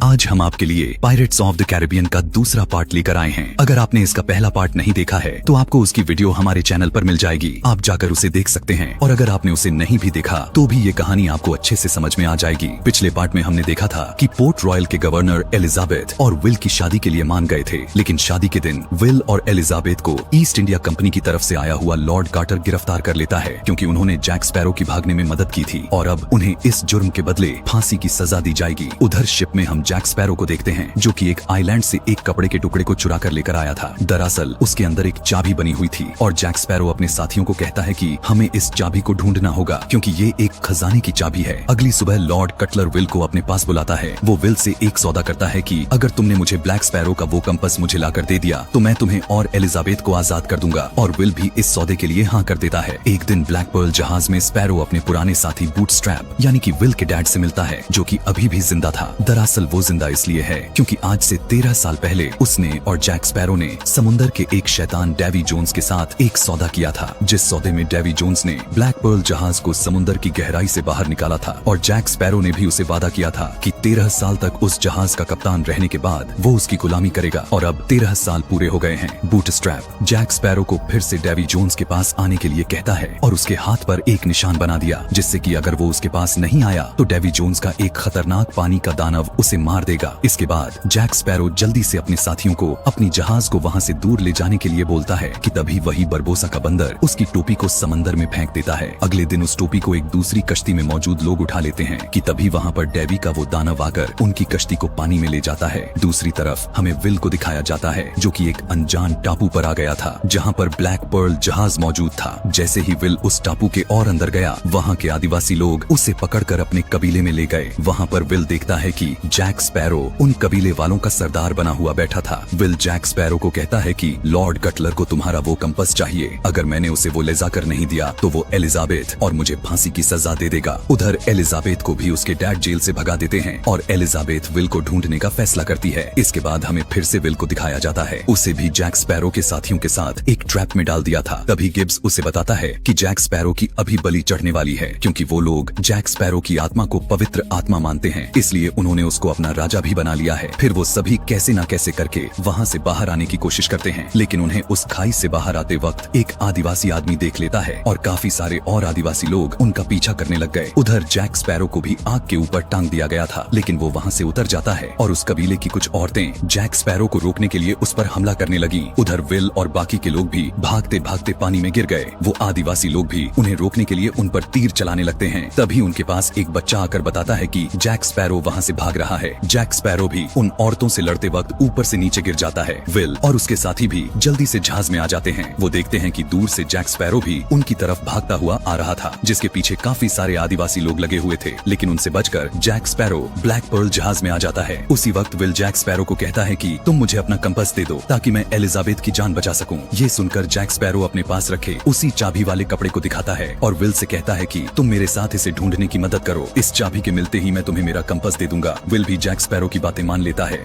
आज हम आपके लिए पायरेट्स ऑफ द कैरिबियन का दूसरा पार्ट लेकर आए हैं। अगर आपने इसका पहला पार्ट नहीं देखा है तो आपको उसकी वीडियो हमारे चैनल पर मिल जाएगी, आप जाकर उसे देख सकते हैं। और अगर आपने उसे नहीं भी देखा तो भी ये कहानी आपको अच्छे से समझ में आ जाएगी। पिछले पार्ट में हमने देखा था कि पोर्ट रॉयल के गवर्नर एलिजाबेथ और विल की शादी के लिए मान गए थे, लेकिन शादी के दिन विल और एलिजाबेथ को ईस्ट इंडिया कंपनी की तरफ से आया हुआ लॉर्ड कार्टर गिरफ्तार कर लेता है, क्योंकि उन्होंने जैक स्पैरो की भागने में मदद की थी और अब उन्हें इस जुर्म के बदले फांसी की सजा दी जाएगी। उधर शिप में हम जैक स्पैरो को देखते हैं, जो कि एक आइलैंड से एक कपड़े के टुकड़े को चुरा कर लेकर आया था। दरअसल उसके अंदर एक चाबी बनी हुई थी और जैक स्पैरो अपने साथियों को कहता है कि हमें इस चाबी को ढूंढना होगा, क्योंकि ये एक खजाने की चाबी है। अगली सुबह लॉर्ड कटलर विल को अपने पास बुलाता है। वो विल से एक सौदा करता है कि अगर तुमने मुझे ब्लैक स्पैरो का वो कंपास मुझे लाकर दे दिया तो मैं तुम्हें और एलिजाबेथ को आजाद कर दूंगा। और विल भी इस सौदे के लिए हाँ कर देता है। एक दिन ब्लैक पर्ल जहाज में स्पैरो अपने पुराने साथी बूटस्ट्रैप यानी कि विल के डैड से मिलता है, जो कि अभी भी जिंदा था। दरअसल वो जिंदा इसलिए है क्योंकि आज से 13 साल पहले उसने और जैक स्पैरो ने समुंदर के एक शैतान डेवी जोन्स के साथ एक सौदा किया था, जिस सौदे में डेवी जोन्स ने ब्लैक पर्ल जहाज को समुंदर की गहराई से बाहर निकाला था और जैक स्पैरो ने भी उसे वादा किया था कि 13 साल तक उस जहाज का कप्तान रहने के बाद वो उसकी गुलामी करेगा। और अब 13 साल पूरे हो गए हैं। बूटस्ट्रैप जैक स्पैरो को फिर से डेवी जोन्स के पास आने के लिए कहता है और उसके हाथ पर एक निशान बना दिया, जिससे कि अगर वो उसके पास नहीं आया तो डेवी जोन्स का एक खतरनाक पानी का दानव उसे मार देगा। इसके बाद जैक स्पैरो जल्दी से अपने साथियों को अपनी जहाज को वहाँ से दूर ले जाने के लिए बोलता है कि तभी वही बरबोसा का बंदर उसकी टोपी को समंदर में फेंक देता है। अगले दिन उस टोपी को एक दूसरी कश्ती में मौजूद लोग उठा लेते हैं कि तभी वहाँ पर डेवी का वो दानव आकर उनकी कश्ती को पानी में ले जाता है। दूसरी तरफ हमें विल को दिखाया जाता है, जो कि एक अनजान टापू पर आ गया था जहाँ पर ब्लैक पर्ल जहाज मौजूद था। जैसे ही विल उस टापू के और अंदर गया, वहाँ के आदिवासी लोग उसे पकड़कर अपने कबीले में ले गए। वहाँ पर विल देखता है कि जैक स्पैरो उन कबीले वालों का सरदार बना हुआ बैठा था। विल जैक स्पैरो को कहता है कि लॉर्ड कटलर को तुम्हारा वो कंपास चाहिए, अगर मैंने उसे वो ले जाकर नहीं दिया तो वो एलिजाबेथ और मुझे फांसी की सजा दे देगा। उधर एलिजाबेथ को भी उसके डैड जेल से भगा देते हैं और एलिजाबेथ विल को ढूंढने का फैसला करती है। इसके बाद हमें फिर से विल को दिखाया जाता है। उसे भी जैक स्पैरो के साथियों के साथ एक ट्रैप में डाल दिया था। तभी गिब्स उसे बताता है कि जैक स्पैरो की अभी बलि चढ़ने वाली है, क्योंकि वो लोग जैक स्पैरो की आत्मा को पवित्र आत्मा मानते हैं, इसलिए उन्होंने उसको अपना राजा भी बना लिया है। फिर वो सभी कैसे न कैसे करके वहाँ से बाहर आने की कोशिश करते हैं, लेकिन उन्हें उस खाई से बाहर आते वक्त एक आदिवासी आदमी देख लेता है और काफी सारे और आदिवासी लोग उनका पीछा करने लग गए। उधर जैक स्पैरो को भी आग के ऊपर टांग दिया गया था, लेकिन वो वहाँ से उतर जाता है और उस कबीले की कुछ औरतें जैक स्पैरो को रोकने के लिए उस पर हमला करने लगी। उधर विल और बाकी के लोग भी भागते भागते पानी में गिर गए। वो आदिवासी लोग भी उन्हें रोकने के लिए उन पर तीर चलाने लगते हैं। तभी उनके पास एक बच्चा आकर बताता है कि जैक स्पैरो वहाँ से भाग रहा है। जैक स्पैरो भी उन औरतों से लड़ते वक्त ऊपर से नीचे गिर जाता है। विल और उसके साथी भी जल्दी से जहाज में आ जाते हैं। वो देखते हैं कि दूर से जैक स्पैरो भी उनकी तरफ भागता हुआ आ रहा था, जिसके पीछे काफी सारे आदिवासी लोग लगे हुए थे, लेकिन उनसे बचकर जैक स्पैरो ब्लैक पर्ल जहाज में आ जाता है। उसी वक्त विल जैक स्पैरो को कहता है कि तुम मुझे अपना कंपास दे दो ताकि मैं एलिजाबेथ की जान बचा सकूं। ये सुनकर जैक स्पैरो अपने पास रखे उसी चाबी वाले कपड़े को दिखाता है और विल से कहता है कि तुम मेरे साथ इसे ढूंढने की मदद करो, इस चाबी के मिलते ही मैं तुम्हें मेरा कंपास दे दूंगा। विल भी जैक स्पैरो की बातें मान लेता है।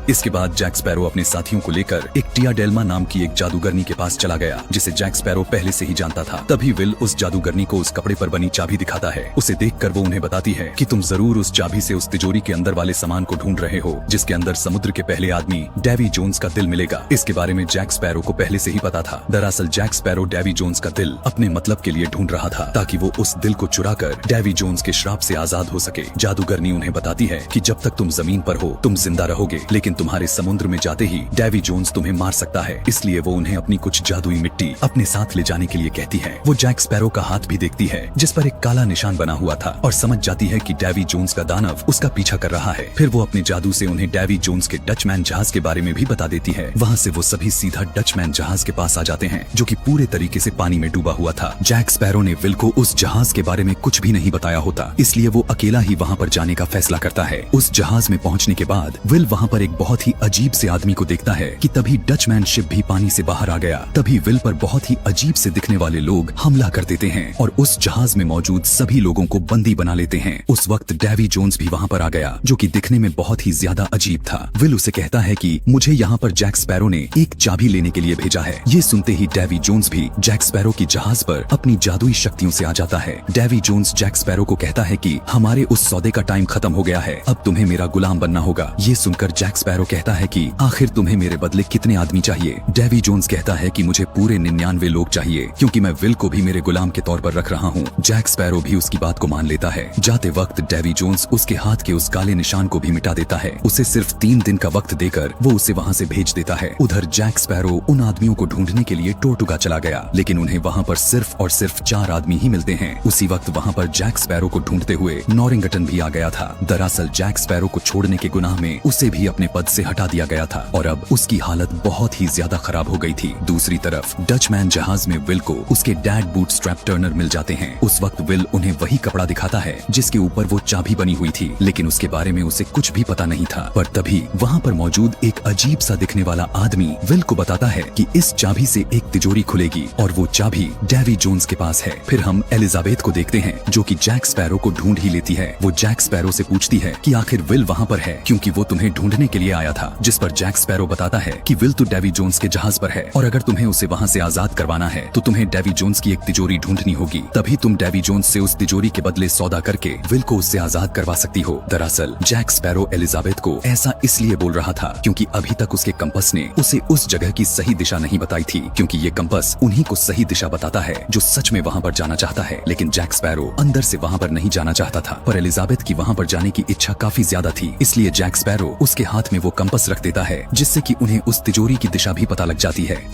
इसके बाद जैक स्पैरो अपने साथियों को लेकर एक टिया डेल्मा नाम की एक जादूगरनी के पास चला गया, जिसे जैक स्पैरो पहले से ही जानता था। तभी विल उस जादूगरनी को उस कपड़े पर बनी चाबी दिखाता है। उसे देखकर वो उन्हें बताती है कि तुम जरूर उस चाबी से उस तिजोरी के अंदर वाले सामान को ढूंढ रहे हो, जिसके अंदर समुद्र के पहले आदमी डेवी जोन्स का दिल मिलेगा। इसके बारे में जैक स्पैरो को पहले से ही पता था। दरअसल जैक स्पैरो डेवी जोन्स का दिल अपने मतलब के लिए ढूंढ रहा था, ताकि वो उस दिल को चुरा कर डेवी जोन्स के श्राप से आजाद हो सके। जादूगरनी उन्हें बताती है कि जब तक तुम जमीन पर हो तुम जिंदा रहोगे, लेकिन तुम्हारे समुद्र में जाते ही डेवी जोन्स तुम्हें मार सकता है, इसलिए वो उन्हें अपनी कुछ जादुई मिट्टी अपने साथ ले जाने के लिए कहती है। वो जैक स्पैरो का हाथ भी देखती है, जिस पर एक काला निशान बना हुआ था, और समझ जाती है कि डेवी जोन्स का दानव उसका पीछा कर रहा है। फिर वो अपने जादू से उन्हें डेवी जोन्स के डचमैन जहाज के बारे में भी बता देती है। वहाँ से वो सभी सीधा डचमैन जहाज के पास आ जाते हैं, जो कि पूरे तरीके से पानी में डूबा हुआ था। जैक स्पैरो ने विल को उस जहाज के बारे में कुछ भी नहीं बताया होता, इसलिए वो अकेला ही वहाँ पर जाने का फैसला करता है। उस जहाज में पहुँचने के बाद विल वहाँ पर एक बहुत ही अजीब से आदमी को देखता है कि तभी डचमैन शिप भी पानी से बाहर आ गया। तभी विल पर बहुत ही अजीब से दिखने वाले लोग हमला कर देते हैं और उस जहाज में मौजूद सभी लोगों को बंदी बना लेते हैं। उस वक्त डेवी जोन्स भी वहाँ पर आ गया, जो कि दिखने में बहुत ही ज्यादा अजीब था। विल उसे कहता है कि मुझे यहाँ पर जैक स्पैरो ने एक चाबी लेने के लिए भेजा है। ये सुनते ही डेवी जोन्स भी जैक स्पैरो की जहाज पर अपनी जादुई शक्तियों से आ जाता है। डेवी जोन्स जैक स्पैरो को कहता है कि हमारे उस सौदे का टाइम खत्म हो गया है, अब तुम्हें मेरा गुलाम बनना होगा। ये सुनकर जैक स्पैरो कहता है कि आखिर तुम्हें मेरे बदले कितने आदमी चाहिए। डेवी जोन्स कहता है कि मुझे पूरे 99 लोग चाहिए, क्योंकि मैं विल को भी मेरे गुलाम के तौर पर रख रहा हूँ। जैक स्पैरो भी उसकी बात को मान लेता है। जाते वक्त डेवी जोन्स उसके हाथ के उस काले निशान को भी मिटा देता है। उसे सिर्फ 3 दिन का वक्त देकर वो उसे वहाँ से भेज देता है। उधर जैक स्पैरो उन आदमियों को ढूंढने के लिए टोरटुगा चला गया, लेकिन उन्हें वहाँ पर सिर्फ और सिर्फ 4 आदमी ही मिलते हैं। उसी वक्त वहाँ पर जैक स्पैरो को ढूंढते हुए नॉरिंगटन भी आ गया था। दरअसल जैक स्पैरो को छोड़ने के गुनाह में उसे भी अपने पद से हटा दिया गया था और अब उसकी हालत बहुत ही ज्यादा खराब हो गई थी। दूसरी तरफ डचमैन जहाज में विल को उसके डैड बूटस्ट्रैप टर्नर मिल जाते हैं। उस वक्त विल उन्हें वही कपड़ा दिखाता है जिसके ऊपर वो चाबी बनी हुई थी, लेकिन उसके बारे में उसे कुछ भी पता नहीं था। पर तभी वहाँ पर मौजूद एक अजीब सा दिखने वाला आदमी विल को बताता है कि इस चाबी से एक तिजोरी खुलेगी और वो चाबी डेवी जोन्स के पास है। फिर हम एलिजाबेथ को देखते हैं, जो कि जैक स्पैरो को ढूंढ ही लेती है। वो जैक स्पैरो से पूछती है कि आखिर विल वहाँ पर है, क्योंकि वो तुम्हें ढूंढने के लिए आया था। जिस पर जैक स्पैरो बताता है कि विल तो डेवी जोन्स के जहाज पर है और अगर तुम्हें उसे वहाँ से आजाद करवाना है तो तुम्हें डेवी जोन्स की एक तिजोरी ढूंढनी होगी, तभी तुम डेवी जोन्स से उस तिजोरी के बदले सौदा करके विल को उससे आजाद करवा सकती हो। दरअसल जैक स्पैरो एलिजाबेथ को ऐसा इसलिए बोल रहा था क्योंकि अभी तक उसके कंपस ने उसे उस जगह की सही दिशा नहीं बताई थी, क्योंकि ये कंपस उन्हीं को सही दिशा बताता है जो सच में वहाँ पर जाना चाहता है। लेकिन जैक स्पैरो अंदर से वहाँ पर नहीं जाना चाहता था, पर एलिजाबेथ की वहाँ पर जाने की इच्छा काफी ज्यादा थी। इसलिए जैक स्पैरो उसके हाथ में वो कंपस रख देता है, जिससे कि उन्हें उस तिजोरी की दिशा भी पता लग जाती है।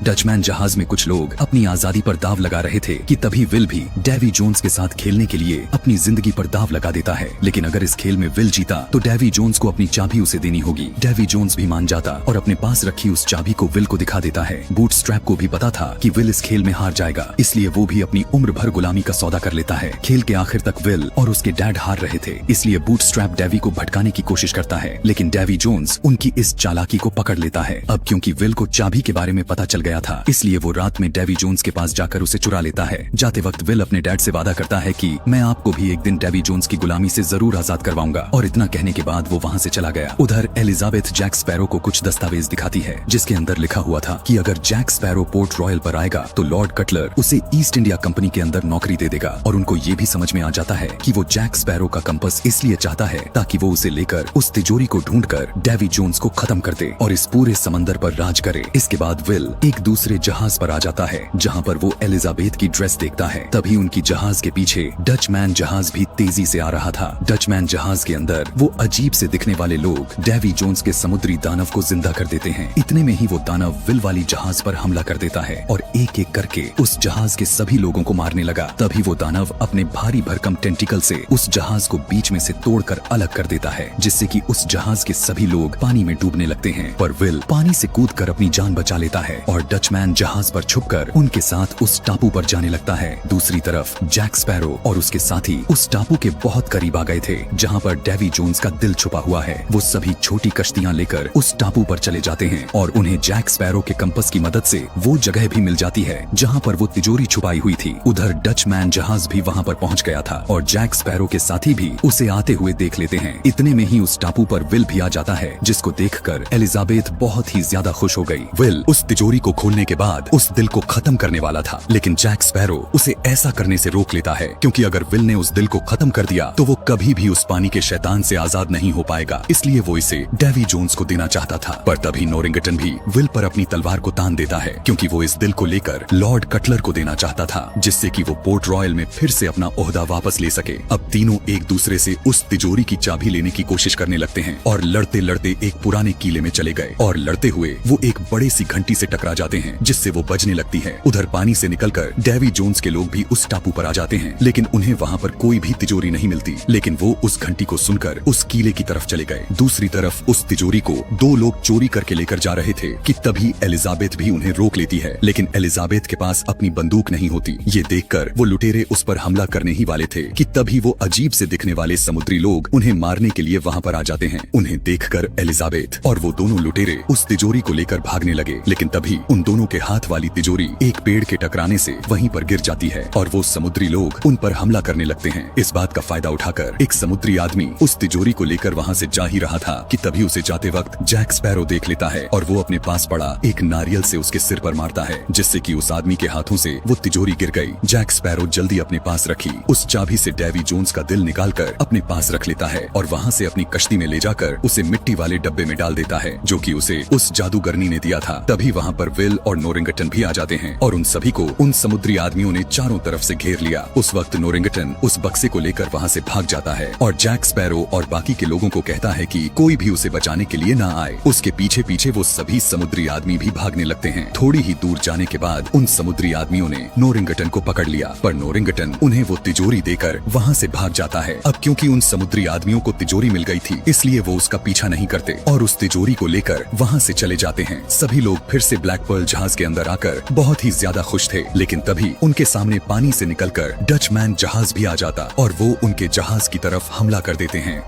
डचमैन जहाज में कुछ लोग अपनी आजादी पर दाव लगा रहे थे कि तभी विल भी डेवी जोन्स के साथ खेलने के लिए अपनी जिंदगी पर दाव लगा देता है। लेकिन अगर इस खेल में विल जीता तो डेवी जोन्स को अपनी चाबी उसे देनी होगी। डेवी जोन्स भी मान जाता और अपने पास रखी उस चाबी को विल को दिखा देता है। बूटस्ट्रैप को भी पता था कि विल इस खेल में हार जाएगा, इसलिए वो भी अपनी उम्र भर गुलामी का सौदा कर लेता है। खेल के आखिर तक विल और उसके डैड हार रहे थे, इसलिए बूटस्ट्रैप डेवी को भटकाने की कोशिश करता है, लेकिन डेवी जोन्स उनकी इस चालाकी को पकड़ लेता है। अब क्योंकि विल को चाबी के बारे में पता चल गया था, इसलिए वो रात में डेवी जोन्स के पास जाकर उसे चुरा लेता है। जाते वक्त विल अपने डैड से वादा करता है कि मैं आपको भी एक दिन डेवी जोन्स की गुलामी से जरूर आजाद करवाऊंगा, और इतना कहने के बाद वो वहाँ से चला गया। उधर एलिजाबेथ जैक स्पैरो को कुछ दस्तावेज दिखाती है, जिसके अंदर लिखा हुआ था कि अगर जैक स्पैरो पोर्ट रॉयल पर आएगा तो लॉर्ड कटलर उसे ईस्ट इंडिया कंपनी के अंदर नौकरी दे देगा। और उनको ये भी समझ में आ जाता है कि वो जैक स्पैरो का कंपस इसलिए चाहता है ताकि वो उसे लेकर उस तिजोरी को ढूंढकर डेवी जोन्स को खत्म कर दे और इस पूरे समंदर पर राज करे। इसके बाद विल एक दूसरे जहाज पर आ जाता है, जहाँ पर वो एलिजाबेथ की ड्रेस देखता है। तभी उनकी जहाज के पीछे डचमैन जहाज भी तेजी से आ रहा था। डचमैन जहाज के अंदर वो अजीब से दिखने वाले लोग डेवी जोन्स के समुद्री दानव को जिंदा कर देते हैं। इतने में ही वो दानव विल वाली जहाज पर हमला कर देता है और एक एक करके उस जहाज के सभी लोगों को मारने लगा। तभी वो दानव अपने भारी भरकम टेंटिकल से उस जहाज को बीच में से तोड़कर अलग कर देता है, जिससे कि उस जहाज के सभी लोग पानी में डूबने लगते हैं। पर विल पानी से कूदकर अपनी जान बचा लेता है और डचमैन जहाज पर छुपकर उनके साथ उस टापू पर जाने लगता है। दूसरी तरफ जैक स्पैरो और उसके साथी उस टापू के बहुत करीब आ गए थे, जहाँ पर डेवी जोन्स का दिल छुपा हुआ है। वो सभी छोटी कश्तियाँ लेकर उस टापू पर चले जाते हैं और उन्हें जैक स्पैरो के कंपस की मदद से वो जगह भी मिल जाती है जहाँ पर वो तिजोरी छुपाई हुई थी। उधर डचमैन जहाज भी वहाँ पर पहुँच गया था और जैक स्पैरो के साथी भी उसे आते हुए देख लेते हैं। इतने में ही उस टापू पर विल भी आ जाता है, जिसको देखकर एलिजाबेथ बहुत ही ज्यादा खुश हो गई। विल उस तिजोरी को खोलने के बाद उस दिल को खत्म करने वाला था, लेकिन जैक स्पैरो उसे ऐसा करने से रोक लेता है, क्योंकि अगर विल ने उस दिल को खत्म कर दिया तो वो कभी भी उस पानी के शैतान से आजाद नहीं हो पाएगा। इसलिए वो इसे डेवी जोन्स को देना चाहता था। पर तभी नॉरिंगटन भी विल पर अपनी तलवार को तान देता है, क्योंकि वो इस दिल को लेकर लॉर्ड कटलर को देना चाहता था, जिससे कि वो पोर्ट रॉयल में फिर से अपना ओहदा वापस ले सके। अब तीनों एक दूसरे से उस तिजोरी की चाबी लेने की कोशिश करने लगते हैं और लड़ते लड़ते एक पुराने किले में चले गए और लड़ते हुए वो एक बड़े सी घंटी से टकरा जाते हैं, जिससे वो बजने लगती है। उधर पानी से निकलकर डेवी जोन्स के लोग भी उस टापू पर आ जाते हैं, लेकिन उन्हें वहाँ पर कोई भी तिजोरी नहीं मिलती। लेकिन वो उस घंटी को सुनकर उस किले की तरफ चले गए। दूसरी तरफ उस तिजोरी को दो लोग चोरी करके लेकर जा रहे थे कि तभी एलिजाबेथ भी उन्हें रोक लेती है, लेकिन एलिजाबेथ के पास अपनी बंदूक नहीं होती। ये देखकर वो लुटेरे उस पर हमला करने ही वाले थे कि तभी वो अजीब से दिखने वाले समुद्री लोग उन्हें मारने के लिए वहाँ पर आ जाते हैं। उन्हें देखकर एलिजाबेथ और वो दोनों लुटेरे उस तिजोरी को लेकर भागने लगे, लेकिन तभी उन दोनों के हाथ वाली तिजोरी एक पेड़ के टकराने से वहीं पर गिर जाती है और वो समुद्री लोग उन पर हमला करने लगते हैं। इस बात का फायदा उठाकर एक समुद्री आदमी उस तिजोरी को लेकर वहाँ से जा ही रहा था कि तभी उसे जाते वक्त जैक स्पैरो देख लेता है और वो अपने पास पड़ा एक नारियल से उसके सिर पर मारता है, जिससे कि उस आदमी के हाथों से वो तिजोरी गिर गई। जैक स्पैरो जल्दी अपने पास रखी उस चाबी से डेवी जोन्स का दिल निकालकर अपने पास रख लेता है और वहाँ से अपनी कश्ती में ले जाकर उसे मिट्टी वाले डब्बे में डाल देता है, जो कि उसे उस जादूगरनी ने दिया था। तभी वहाँ पर विल और नोरिंगटन भी आ जाते हैं और उन सभी को उन समुद्री आदमियों ने चारों तरफ से घेर लिया। उस वक्त नोरिंगटन उस बक्से को लेकर वहाँ से भाग जाता है और जैक स्पैरो और बाकी के लोगों को कहता है कि कोई भी उसे बचाने के लिए ना आए। उसके पीछे पीछे वो सभी समुद्री आदमी भी भागने लगते हैं। थोड़ी ही दूर जाने के बाद उन समुद्री आदमियों ने नोरिंगटन को पकड़ लिया, पर नोरिंगटन उन्हें वो तिजोरी देकर वहाँ से भाग जाता है। अब क्योंकि उन समुद्री आदमियों को तिजोरी मिल गई थी, इसलिए वो उसका पीछा नहीं करते और उस तिजोरी को लेकर वहाँ से चले जाते हैं। सभी लोग फिर से ब्लैक पर्ल जहाज के अंदर आकर बहुत ही ज्यादा खुश थे, लेकिन तभी उनके सामने पानी से निकलकर डचमैन जहाज भी आ जाता और वो उनके जहाज की तरफ हमला कर देते हैं।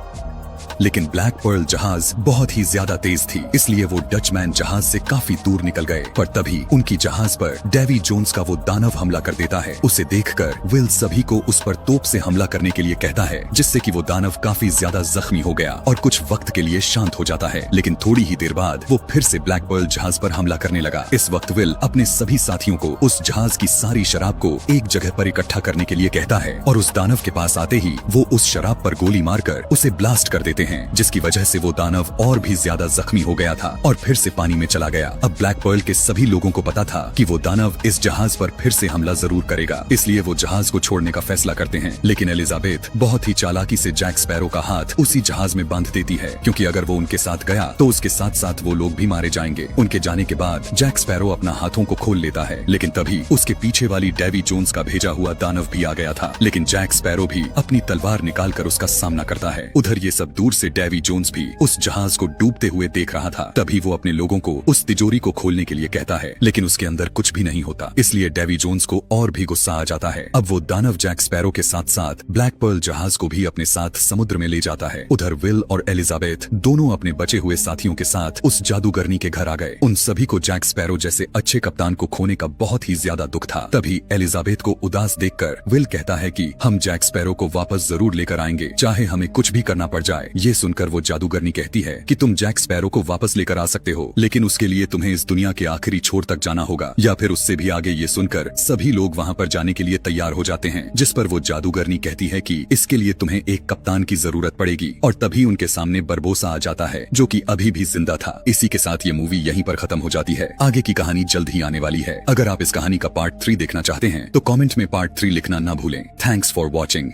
लेकिन ब्लैक पर्ल जहाज बहुत ही ज्यादा तेज थी, इसलिए वो डचमैन जहाज से काफी दूर निकल गए। पर तभी उनकी जहाज पर डेवी जोन्स का वो दानव हमला कर देता है। उसे देखकर विल सभी को उस पर तोप से हमला करने के लिए कहता है, जिससे कि वो दानव काफी ज्यादा जख्मी हो गया और कुछ वक्त के लिए शांत हो जाता है। लेकिन थोड़ी ही देर बाद वो फिर से ब्लैक पर्ल जहाज पर हमला करने लगा। इस वक्त विल अपने सभी साथियों को उस जहाज की सारी शराब को एक जगह पर इकट्ठा करने के लिए कहता है और उस दानव के पास आते ही वो उस शराब पर गोली मारकर उसे ब्लास्ट कर देते हैं, जिसकी वजह से वो दानव और भी ज्यादा जख्मी हो गया था और फिर से पानी में चला गया। अब ब्लैक पर्ल के सभी लोगों को पता था कि वो दानव इस जहाज पर फिर से हमला जरूर करेगा, इसलिए वो जहाज को छोड़ने का फैसला करते हैं। लेकिन एलिजाबेथ बहुत ही चालाकी से जैक स्पैरो का हाथ उसी जहाज में बांध देती है, क्योंकि अगर वो उनके साथ गया तो उसके साथ साथ वो लोग भी मारे जाएंगे। उनके जाने के बाद जैक स्पैरो अपना हाथों को खोल लेता है, लेकिन तभी उसके पीछे वाली डेवी जोन्स का भेजा हुआ दानव भी आ गया था। लेकिन जैक स्पैरो भी अपनी तलवार निकालकर उसका सामना करता है। उधर ये सब दूर से डेवी जोन्स भी उस जहाज को डूबते हुए देख रहा था। तभी वो अपने लोगों को उस तिजोरी को खोलने के लिए कहता है, लेकिन उसके अंदर कुछ भी नहीं होता, इसलिए डेवी जोन्स को और भी गुस्सा आ जाता है। अब वो दानव जैक स्पैरो के साथ साथ ब्लैक पर्ल जहाज को भी अपने साथ समुद्र में ले जाता है। उधर विल और एलिजाबेथ दोनों अपने बचे हुए साथियों के साथ उस जादूगरनी के घर आ गए। उन सभी को जैक स्पैरो जैसे अच्छे कप्तान को खोने का बहुत ही ज्यादा दुख था। तभी एलिजाबेथ को उदास देखकर विल कहता है कि हम जैक स्पैरो को वापस जरूर लेकर आएंगे, चाहे हमें कुछ भी करना पड़ जाए। ये सुनकर वो जादूगरनी कहती है कि तुम जैक स्पैरो को वापस लेकर आ सकते हो, लेकिन उसके लिए तुम्हें इस दुनिया के आखिरी छोर तक जाना होगा या फिर उससे भी आगे। ये सुनकर सभी लोग वहाँ पर जाने के लिए तैयार हो जाते हैं, जिस पर वो जादूगरनी कहती है कि इसके लिए तुम्हें एक कप्तान की जरूरत पड़ेगी। और तभी उनके सामने बरबोसा आ जाता है, जो कि अभी भी जिंदा था। इसी के साथ ये मूवी यहीं पर खत्म हो जाती है। आगे की कहानी जल्द ही आने वाली है। अगर आप इस कहानी का पार्ट 3 देखना चाहते हैं तो कमेंट में पार्ट 3 लिखना ना भूलें। Thanks for watching.